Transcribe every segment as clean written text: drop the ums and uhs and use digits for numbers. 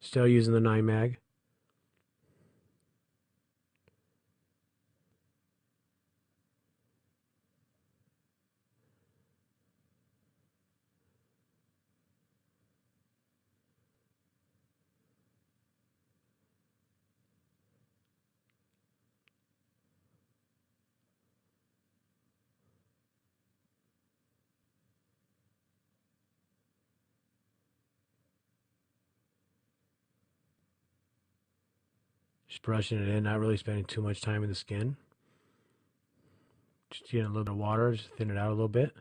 Still using the 9 mag. Just brushing it in, not really spending too much time in the skin. Just getting a little bit of water, just thin it out a little bit.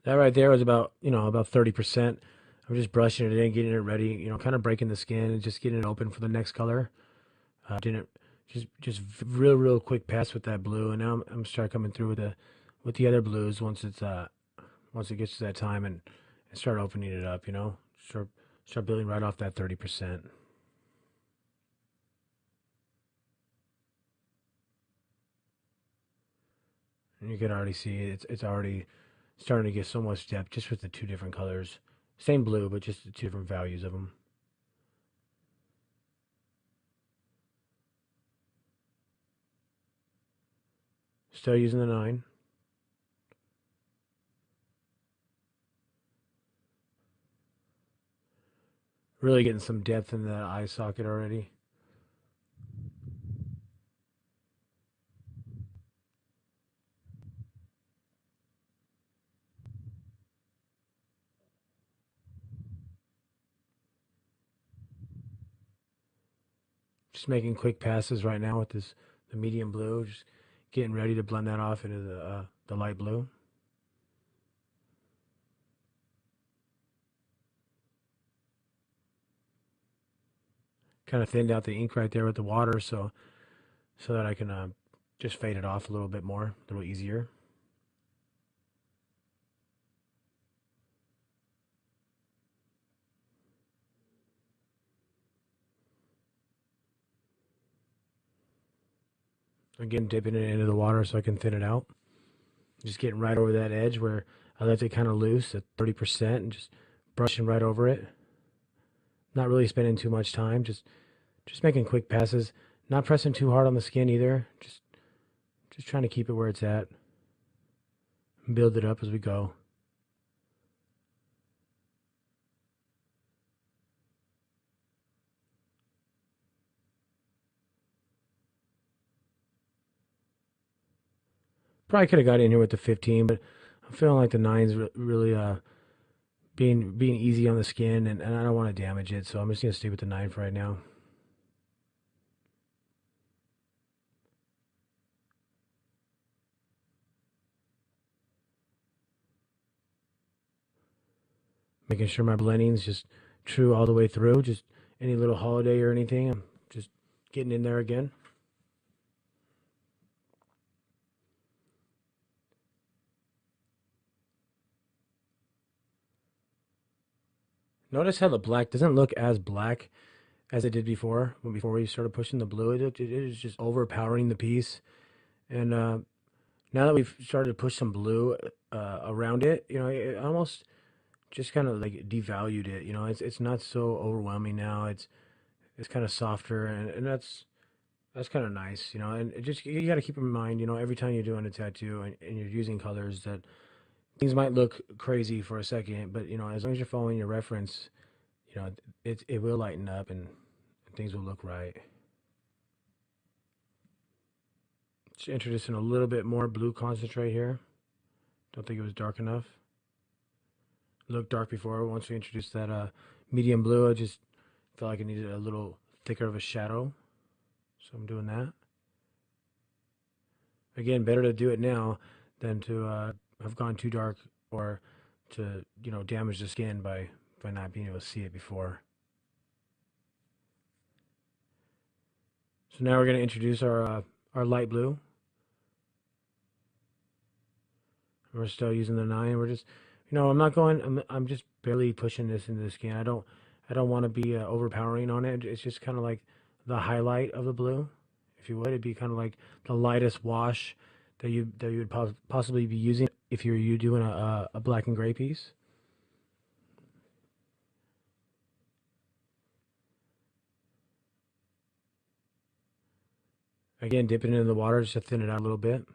That right there was about, about 30%. I'm just brushing it in, getting it ready, kind of breaking the skin and just getting it open for the next color. Didn't just real quick pass with that blue, and now I'm start coming through with the other blues once it gets to that time and start opening it up, start building right off that 30%. And you can already see it's already starting to get so much depth just with the two different colors. Same blue, but just the two different values of them. Still using the 9. Really getting some depth in the eye socket already. Just making quick passes right now with the medium blue. Just getting ready to blend that off into the light blue. Kind of thinned out the ink right there with the water, so that I can just fade it off a little bit more, a little easier. Again, dipping it into the water so I can thin it out. Just getting right over that edge where I left it kind of loose at 30% and just brushing right over it. Not really spending too much time, just making quick passes, not pressing too hard on the skin either. Just trying to keep it where it's at. And build it up as we go. Probably could have got in here with the 15, but I'm feeling like the 9's really being easy on the skin, and I don't want to damage it, so I'm just gonna stay with the 9 for right now. Making sure my blending's just true all the way through. Just any little holiday or anything, I'm just getting in there again. Notice how the black doesn't look as black as it did before. Before we started pushing the blue, it is just overpowering the piece. And now that we've started to push some blue around it, it almost just kind of like devalued it. It's not so overwhelming now. It's kind of softer, and that's kind of nice. And it just you got to keep in mind, every time you're doing a tattoo and you're using colors, that things might look crazy for a second, but as long as you're following your reference, it will lighten up and things will look right. Just introducing a little bit more blue concentrate here. Don't think it was dark enough. It looked dark before. Once we introduced that medium blue, I just felt like I needed a little thicker of a shadow, so I'm doing that. Again, better to do it now than to have gone too dark or to damage the skin by not being able to see it before. So now we're going to introduce our light blue. We're still using the 9. We're just, I'm not going. I'm just barely pushing this into the skin. I I don't want to be overpowering on it. It's just kind of like the highlight of the blue, if you would. It'd be kind of like the lightest wash that you would possibly be using if you're you doing a black and gray piece. Again, dip it into the water just to thin it out a little bit.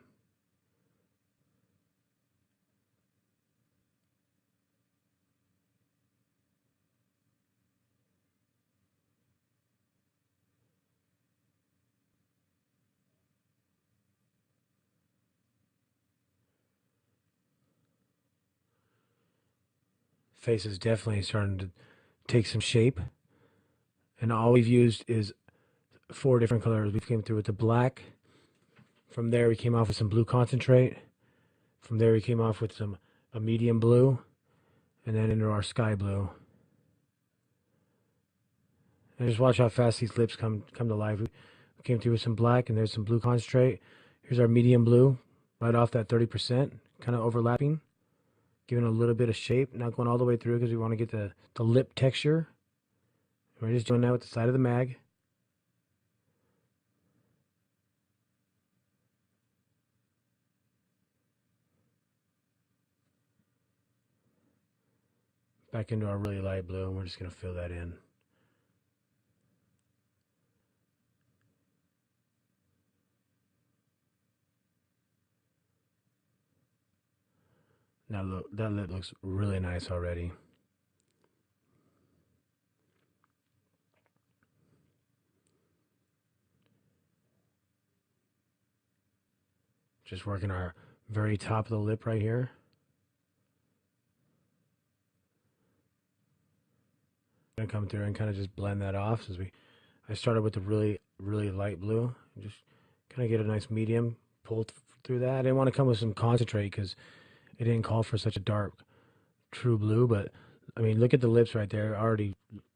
Face is definitely starting to take some shape. And all we've used is four different colors. We came through with the black. From there, we came off with some blue concentrate. From there, we came off with a medium blue, and then into our sky blue. And just watch how fast these lips come to life. We came through with some black, and there's some blue concentrate. Here's our medium blue, right off that 30%, kind of overlapping, giving a little bit of shape, not going all the way through because we want to get the lip texture. We're just doing that with the side of the mag. Back into our really light blue, and we're just going to fill that in. Now look, that lip looks really nice already. Just working our very top of the lip right here. Gonna come through and kind of just blend that off as I started with the really light blue. Just kind of get a nice medium pull through that. I didn't want to come with some concentrate because it didn't call for such a dark true blue, but I mean, look at the lips right there.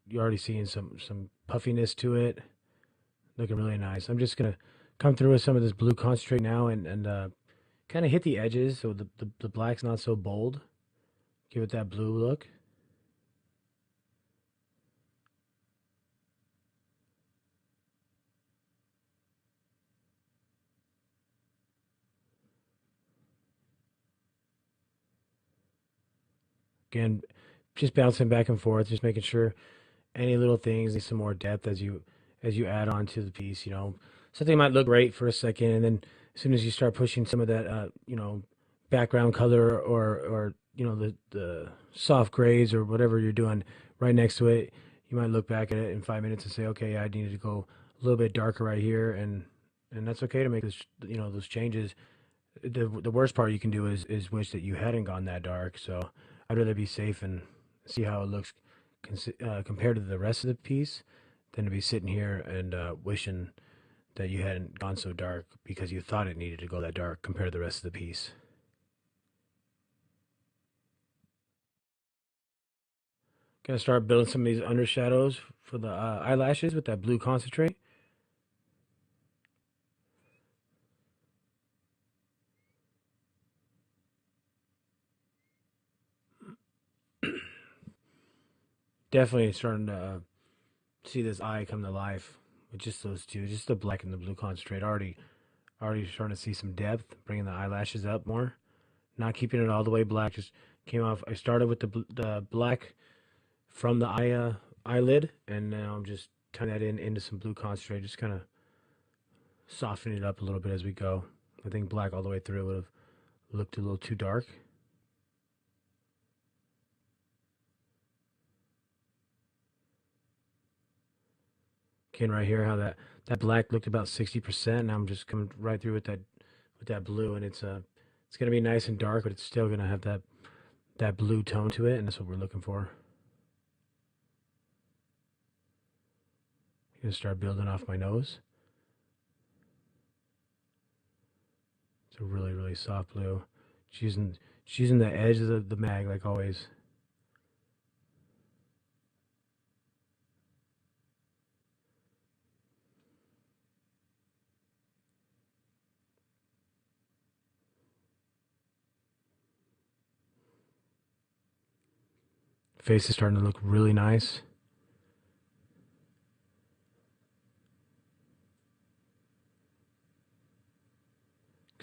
You're already seeing some puffiness to it. Looking really nice. I'm just gonna come through with some of this blue concentrate now and kind of hit the edges so the black's not so bold. Give it that blue look. Again, just bouncing back and forth, just making sure any little things need some more depth as you add on to the piece. Something might look great for a second, and then as soon as you start pushing some of that, background color or the soft grays or whatever you're doing right next to it, you might look back at it in 5 minutes and say, okay, I needed to go a little bit darker right here, and that's okay to make those changes. The worst part you can do is wish that you hadn't gone that dark. So I'd rather be safe and see how it looks compared to the rest of the piece than to be sitting here and wishing that you hadn't gone so dark because you thought it needed to go that dark compared to the rest of the piece. Gonna start building some of these undershadows for the eyelashes with that blue concentrate. Definitely starting to see this eye come to life with just those two, just the black and the blue concentrate. Already starting to see some depth, bringing the eyelashes up more. Not keeping it all the way black. Just came off. I started with the black from the eyelid, and now I'm just turning that into some blue concentrate. Just kind of softening it up a little bit as we go. I think black all the way through would have looked a little too dark. Again, right here, how that black looked about 60%. Now I'm just coming right through with that blue, and it's gonna be nice and dark, but it's still gonna have that blue tone to it, and that's what we're looking for. I'm gonna start building off my nose. It's a really soft blue. She's using the edge of the mag like always. Face is starting to look really nice.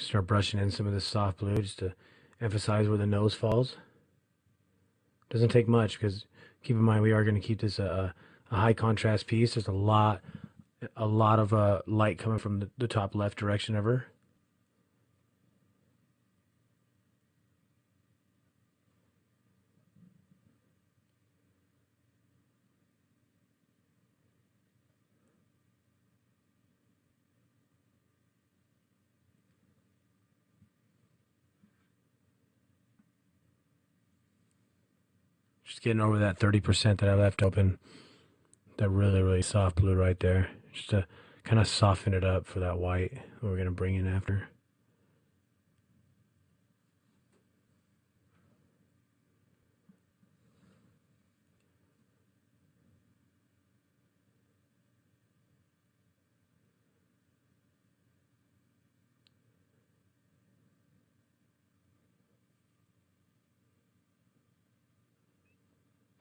Start brushing in some of this soft blue just to emphasize where the nose falls. Doesn't take much because keep in mind we are going to keep this a high contrast piece. There's a lot of light coming from the top left direction of her. Just getting over that 30% that I left open. That really, really soft blue right there. Just to kind of soften it up for that white that we're going to bring in after.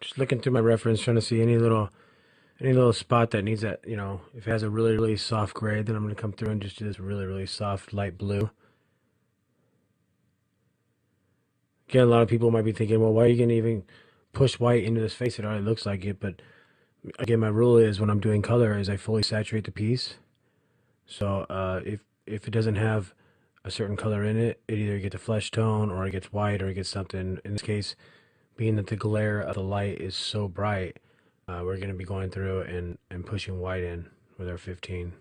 Just looking through my reference, trying to see any little spot that needs that, if it has a really, really soft gray, then I'm going to come through and just do this really, really soft light blue. Again, a lot of people might be thinking, well, why are you going to even push white into this face? It already looks like it. But again, my rule is when I'm doing color is I fully saturate the piece. So if it doesn't have a certain color in it, it either gets a flesh tone or it gets white or it gets something. In this case, being that the glare of the light is so bright, we're going to be going through and pushing white in with our 15.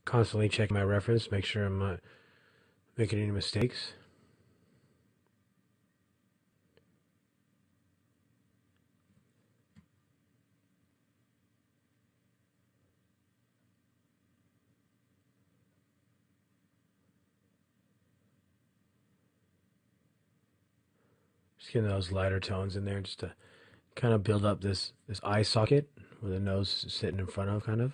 Constantly checking my reference, make sure I'm not making any mistakes. Just getting those lighter tones in there just to kind of build up this eye socket where the nose is sitting in front of, kind of.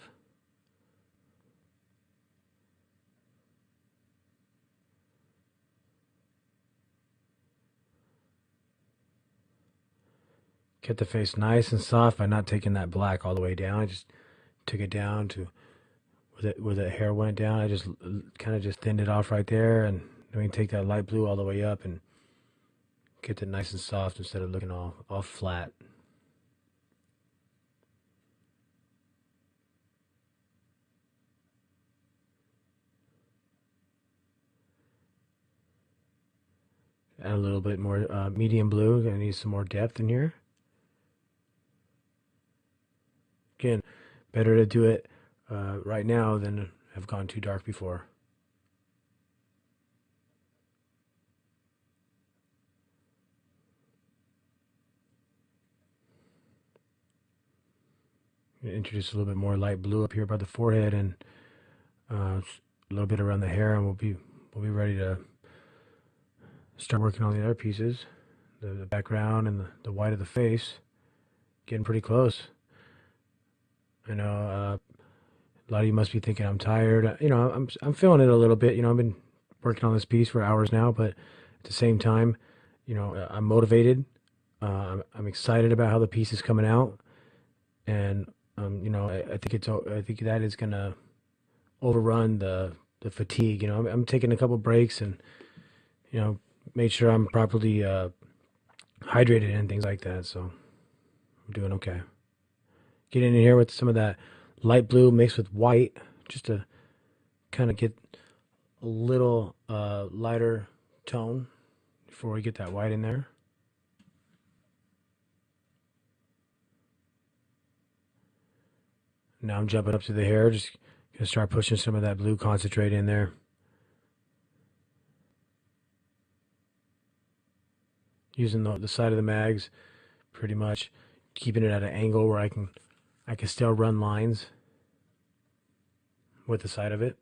Kept the face nice and soft by not taking that black all the way down. I just took it down to where the hair went down. I just kind of just thinned it off right there, and then we can take that light blue all the way up and get it nice and soft instead of looking all flat. Add a little bit more medium blue. Gonna need some more depth in here. Again, better to do it right now than have gone too dark before. Introduce a little bit more light blue up here by the forehead and a little bit around the hair, and we'll be ready to start working on the other pieces, the background and the white of the face. Getting pretty close. I know a lot of you must be thinking I'm tired. I'm feeling it a little bit. I've been working on this piece for hours now, but at the same time, I'm motivated. I'm excited about how the piece is coming out, and I think that is gonna overrun the fatigue. I'm taking a couple breaks and made sure I'm properly hydrated and things like that. So I'm doing okay. Getting in here with some of that light blue mixed with white, just to kind of get a little lighter tone before we get that white in there. Now I'm jumping up to the hair, just gonna start pushing some of that blue concentrate in there. Using the side of the mags, pretty much keeping it at an angle where I can still run lines with the side of it.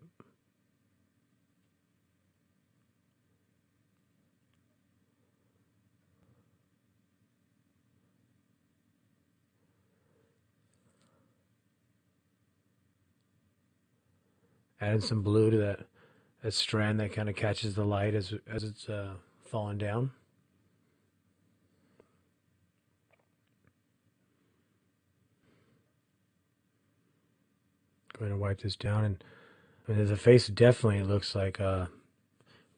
Adding some blue to that strand that kind of catches the light as it's falling down. Going to wipe this down, and I mean, the face definitely looks like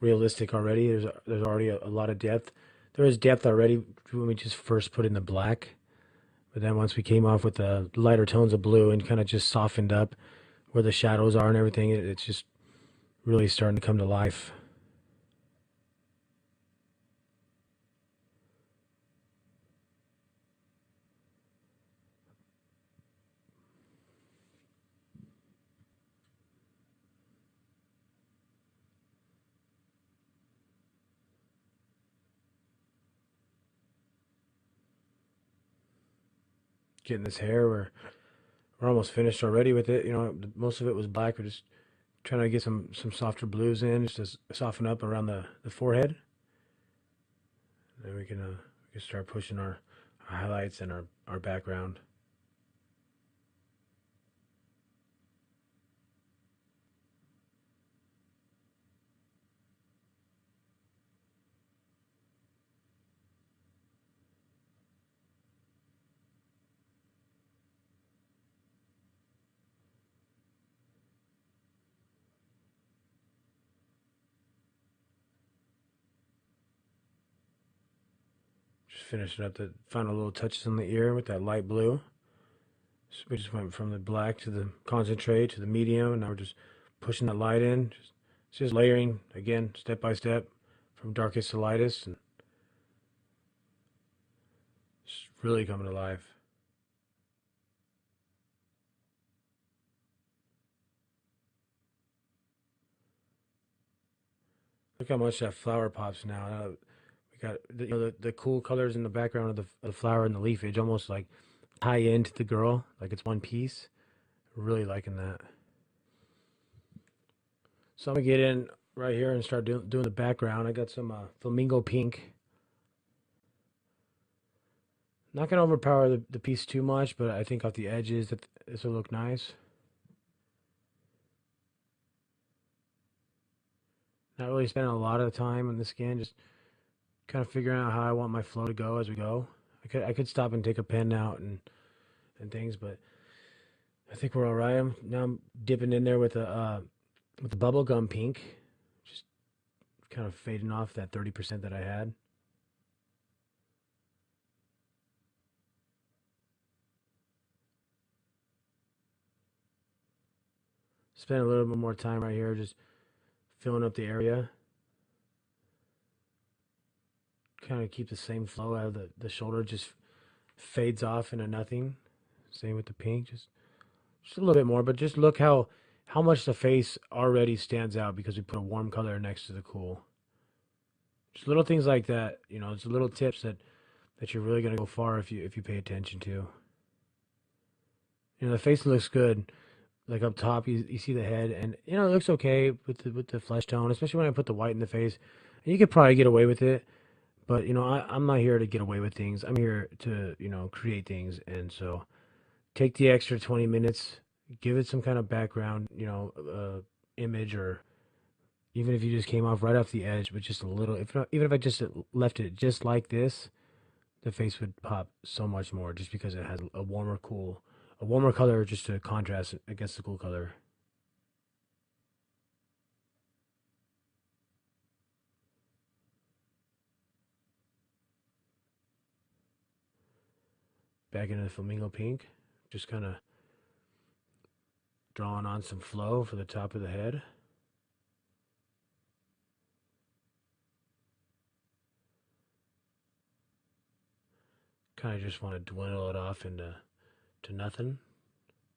realistic already. There's already a lot of depth. There is depth already when we just first put in the black, but then once we came off with the lighter tones of blue and kind of just softened up where the shadows are and everything, it's just really starting to come to life. Getting this hair, we're almost finished already with it. You know, most of it was black. We're just trying to get some softer blues in, just to soften up around the forehead. Then we can start pushing our highlights and our background. Just finishing up the final little touches on the ear with that light blue. So we just went from the black to the concentrate to the medium, and now we're just pushing that light in. Just layering again, step by step, from darkest to lightest, and it's really coming to life. Look how much that flower pops now. We got the cool colors in the background of the flower and the leafage, almost like tie into the girl, like it's one piece. Really liking that. So I'm gonna get in right here and start doing the background. I got some flamingo pink. Not gonna overpower the piece too much, but I think off the edges that this will look nice. Not really spending a lot of time on the skin, just kind of figuring out how I want my flow to go as we go. I could stop and take a pen out and things, but I think we're all right. Now I'm dipping in there with the bubble gum pink, just kind of fading off that 30% that I had. Spend a little bit more time right here, just filling up the area. Kind of keep the same flow out of the shoulder, just fades off into nothing. Same with the pink, just a little bit more, but just look how much the face already stands out because we put a warm color next to the cool. Just little things like that, you know, it's little tips that you're really gonna go far if you pay attention to. You know, the face looks good. Like up top, you see the head, and you know it looks okay with the flesh tone, especially when I put the white in the face. And you could probably get away with it, but you know I'm not here to get away with things. I'm here to create things, and so take the extra 20 minutes, give it some kind of background, image, or even if you just came off right off the edge with just a little, if not, even if I just left it just like this, the face would pop so much more just because it has a warmer color just to contrast against the cool color. Back into the flamingo pink, just kind of drawing on some flow for the top of the head. Kind of just want to dwindle it off into nothing.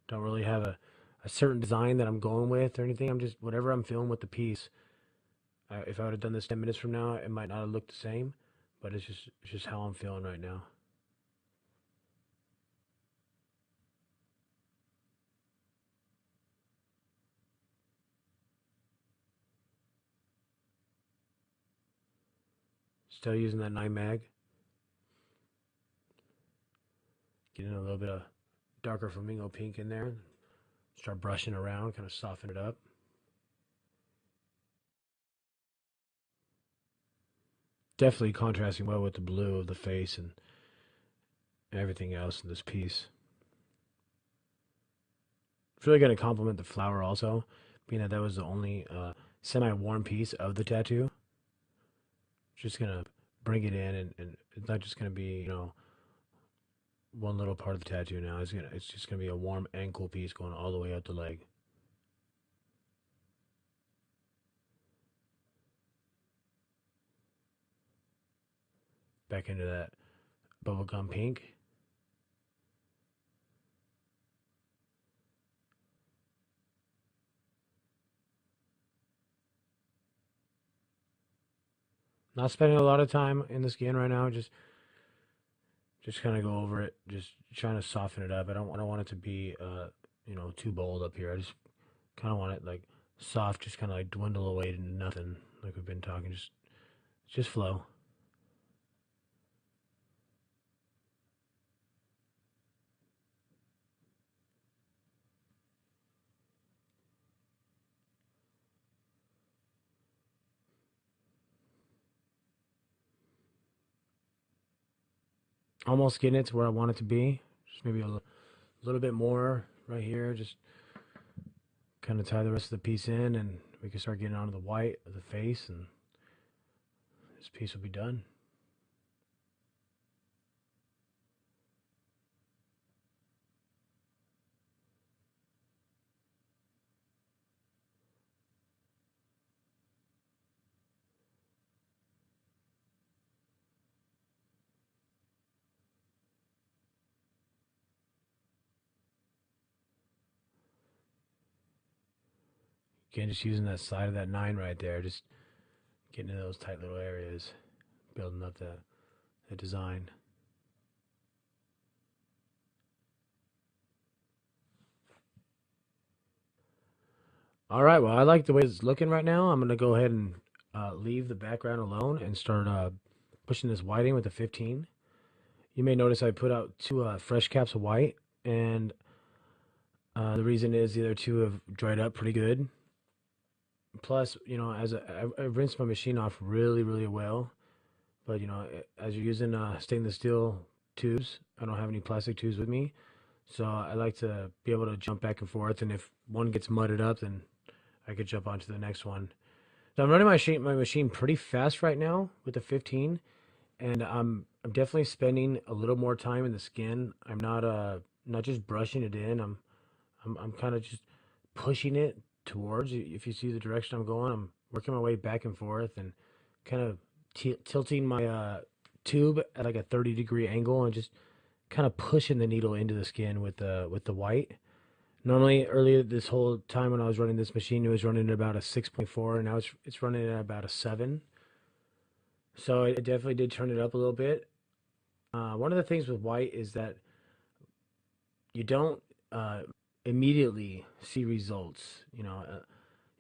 Don't really have a certain design that I'm going with or anything. I'm just whatever I'm feeling with the piece. If I would have done this 10 minutes from now, it might not have looked the same, but it's just how I'm feeling right now. Still using that 9 mag, getting a little bit of darker flamingo pink in there. Start brushing around, kind of soften it up. definitely contrasting well with the blue of the face and everything else in this piece. It's really going to complement the flower also, being that that was the only semi-warm piece of the tattoo. Just going to bring it in, and it's not just going to be, one little part of the tattoo now. It's just gonna be a warm ankle piece going all the way up the leg. Back into that bubblegum pink. Not spending a lot of time in the skin right now. Just kind of go over it. Just trying to soften it up. I don't want it to be too bold up here. I just kind of want it like soft, just kind of like dwindle away to nothing. Like we've been talking, just flow. Almost getting it to where I want it to be. Just maybe a little bit more right here. Just kind of tie the rest of the piece in, and we can start getting onto the white of the face, and this piece will be done. Again, just using that side of that 9 right there, just getting in those tight little areas, building up the design. All right, well, I like the way it's looking right now. I'm going to go ahead and leave the background alone and start pushing this white in with the 15. You may notice I put out two fresh caps of white, and the reason is the other two have dried up pretty good. Plus, I rinsed my machine off really, really well. But, as you're using stainless steel tubes, I don't have any plastic tubes with me. So I like to be able to jump back and forth. And if one gets mudded up, then I could jump onto the next one. So I'm running my machine pretty fast right now with the 15. And I'm definitely spending a little more time in the skin. I'm not just brushing it in. I'm kind of just pushing it towards. If you see the direction I'm going, I'm working my way back and forth and kind of tilting my tube at like a 30-degree angle and just kind of pushing the needle into the skin with the white. Normally, earlier this whole time when I was running this machine, it was running at about a 6.4, and now it's running at about a 7. So it definitely did turn it up a little bit. One of the things with white is that you don't immediately see results.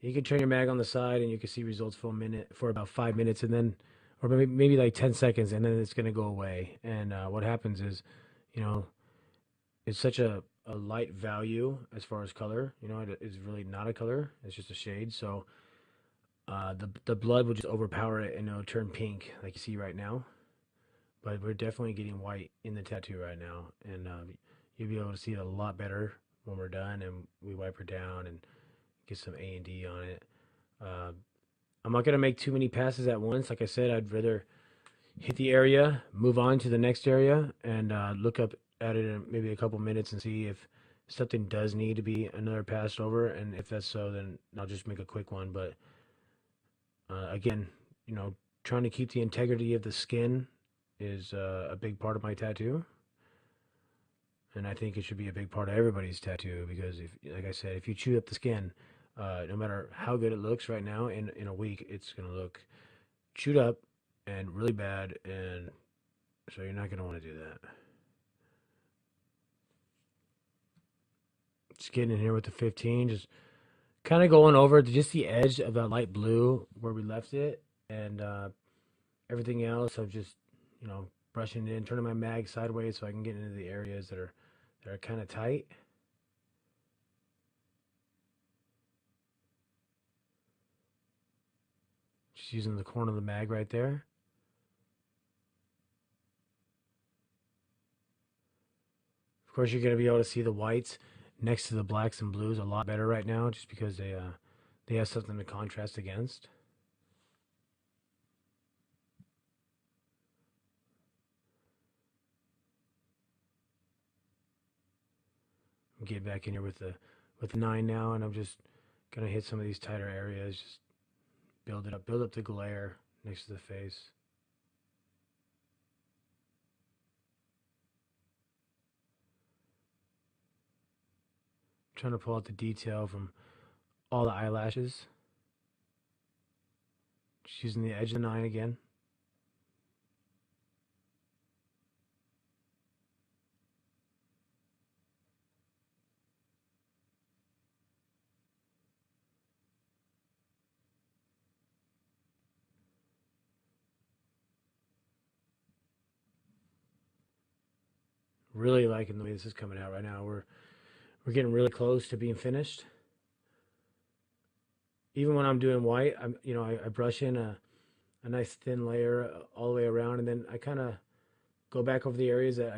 You can turn your mag on the side and you can see results for about 5 minutes, and then, or maybe like 10 seconds, and then it's going to go away. And what happens is, you know, it's such a light value as far as color. It is really not a color. It's just a shade. So the blood will just overpower it and it'll turn pink like you see right now. But we're definitely getting white in the tattoo right now, and you'll be able to see it a lot better when we're done and we wipe her down and get some A&D on it. Uh, I'm not gonna make too many passes at once. Like I said, I'd rather hit the area, move on to the next area, and look up at it in maybe a couple minutes and see if something does need to be another pass over. And if that's so, then I'll just make a quick one. But again, trying to keep the integrity of the skin is a big part of my tattoo. And I think it should be a big part of everybody's tattoo because, if, like I said, if you chew up the skin, no matter how good it looks right now, in a week, it's going to look chewed up and really bad. And so you're not going to want to do that. Just getting in here with the 15, just kind of going over just the edge of that light blue where we left it. And everything else, I'm just, brushing it in, turning my mag sideways so I can get into the areas that are kind of tight. Just using the corner of the mag right there. Of course, you're going to be able to see the whites next to the blacks and blues a lot better right now, just because they have something to contrast against. Get back in here with the 9 now, and I'm just gonna hit some of these tighter areas. Just build up the glare next to the face. I'm trying to pull out the detail from all the eyelashes. Just using the edge of the 9 again. Really liking the way this is coming out right now. We're getting really close to being finished. Even when I'm doing white, I brush in a nice thin layer all the way around, and then I kind of go back over the areas that